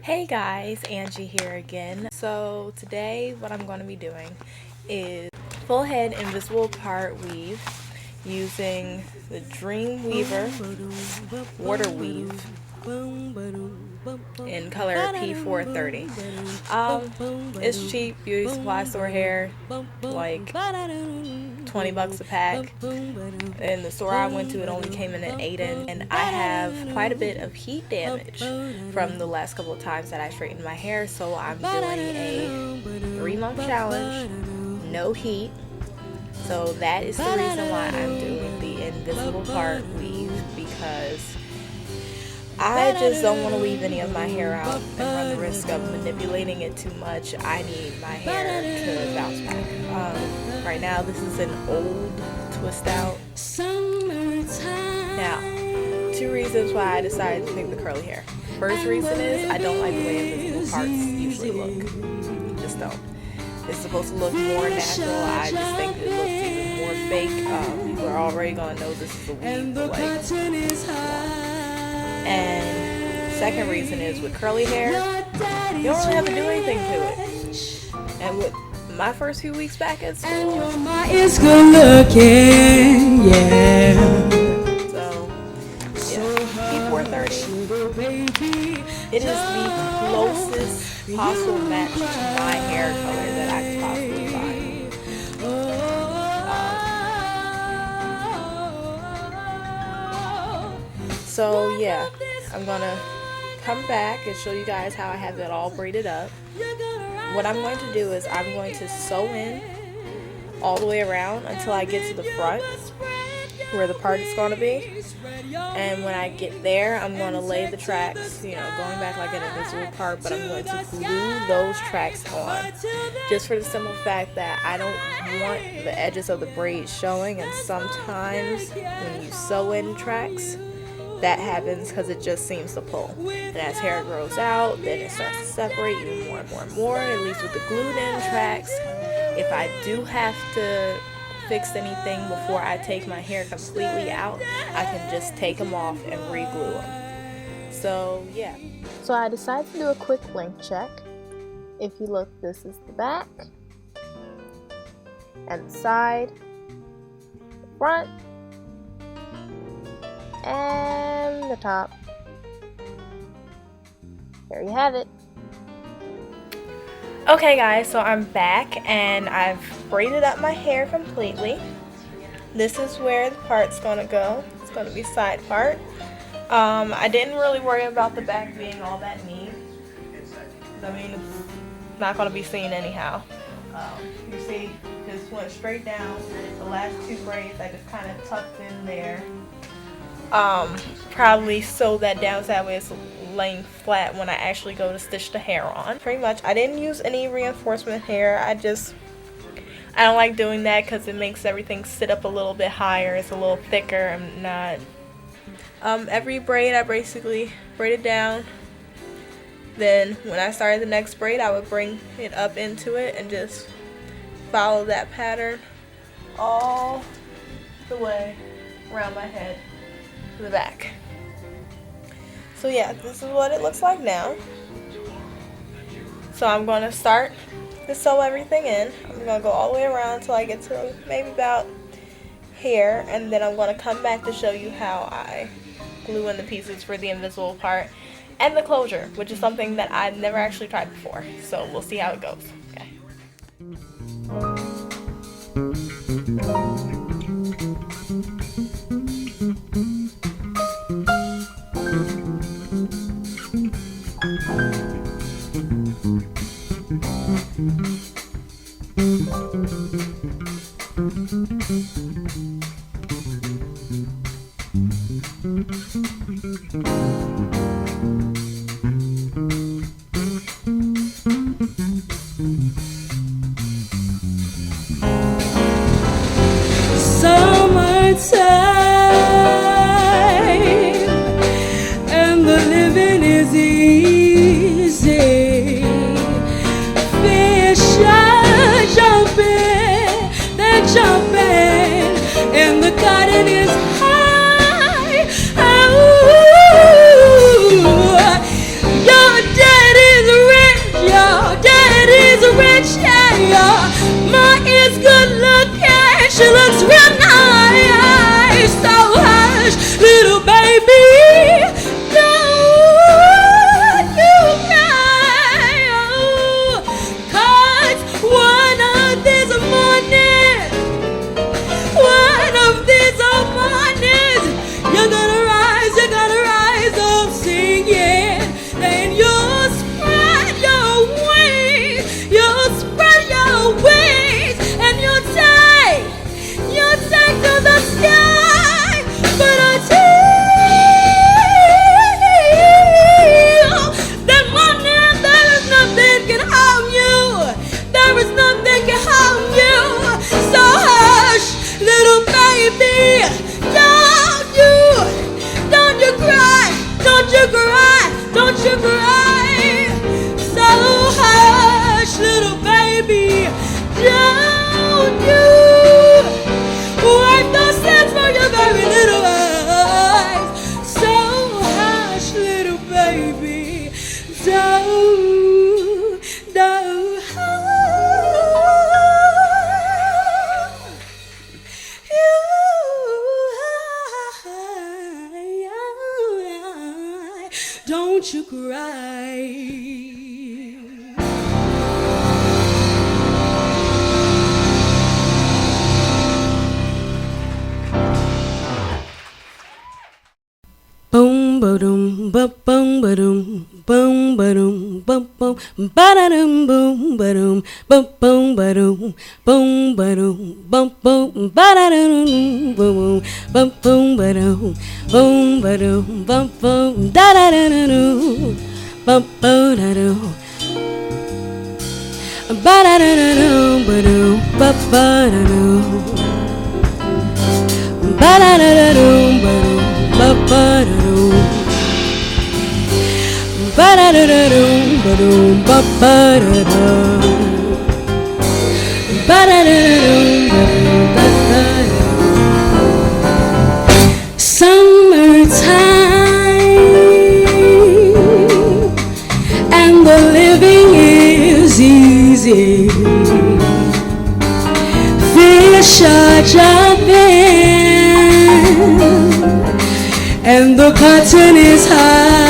Hey guys, Angie here again. So today what I'm going to be doing is full head invisible part weave using the Dream Weaver water weave in color P430. It's cheap beauty supply store hair, like 20 bucks a pack. In the store I went to, it only came in an 8-inch, and I have quite a bit of heat damage from the last couple of times that I straightened my hair, so I'm doing a 3-month challenge, no heat. So that is the reason why I'm doing the invisible part weave, because I just don't want to leave any of my hair out and run the risk of manipulating it too much. I need my hair to bounce back. Right now this is an old twist out. Now, 2 reasons why I decided to pick the curly hair. First reason is I don't like the way invisible parts usually look. Just don't. It's supposed to look more natural. I just think it looks even more fake. People are already gonna know this is a weave for like long. And second reason is with curly hair, you don't really have to do anything to it. And with my first few weeks back at school, it's good looking, yeah. So yeah, P430. It is the closest possible match to my hair color that I could possibly find. So yeah, I'm gonna come back and show you guys how I have it all braided up. What I'm going to do is I'm going to sew in all the way around until I get to the front where the part is going to be. And when I get there, I'm going to lay the tracks, going back like an invisible part, but I'm going to glue those tracks on. Just for the simple fact that I don't want the edges of the braid showing, and sometimes when you sew in tracks, that happens because it just seems to pull. And as hair grows out, then it starts to separate even more and more and more. At least with the glued in tracks, if I do have to fix anything before I take my hair completely out, I can just take them off and re-glue them. So yeah. So I decided to do a quick length check. If you look, this is the back and the side, the front, and the top. There you have it. Okay guys, so I'm back and I've braided up my hair completely. This is where the part's gonna go. It's gonna be side part. I didn't really worry about the back being all that neat. I mean, it's not gonna be seen anyhow. You see, just went straight down. The last 2 braids I just kind of tucked in there. Probably sew that down so that way it's laying flat when I actually go to stitch the hair on. Pretty much, I didn't use any reinforcement hair. I don't like doing that because it makes everything sit up a little bit higher. It's a little thicker. I'm not. Every braid I basically braided down. Then when I started the next braid, I would bring it up into it and just follow that pattern all the way around my head to the back. So yeah, this is what it looks like now. So I'm going to start to sew everything in. I'm going to go all the way around until I get to maybe about here, and then I'm going to come back to show you how I glue in the pieces for the invisible part and the closure, which is something that I've never actually tried before. So we'll see how it goes. Okay. Summertime and the living is easy. Fish are jumping, they're jumping, and the cotton is high. Oh, don't you cry. Boom ba-dum ba-bum ba-dum boom ba-dum ba-bum ba-da-dum boom ba-dum ba-bum ba-dum boom ba-dum bum-bum ba-da-dum boom ba-bum ba-dum boom ba-dum bum-bum da-da-da-da-dum bum-ba-da-dum ba-da-da-da-dum ba-dum ba-ba-da-dum ba-da-da-da-dum ba-dum ba-ba-da-dum ba-da-da-da-dum ba-dum ba-ba-da-dum ba-da-da-da-dum ba-dum. Summertime and the living is easy. Fish are jumping and the cotton is high.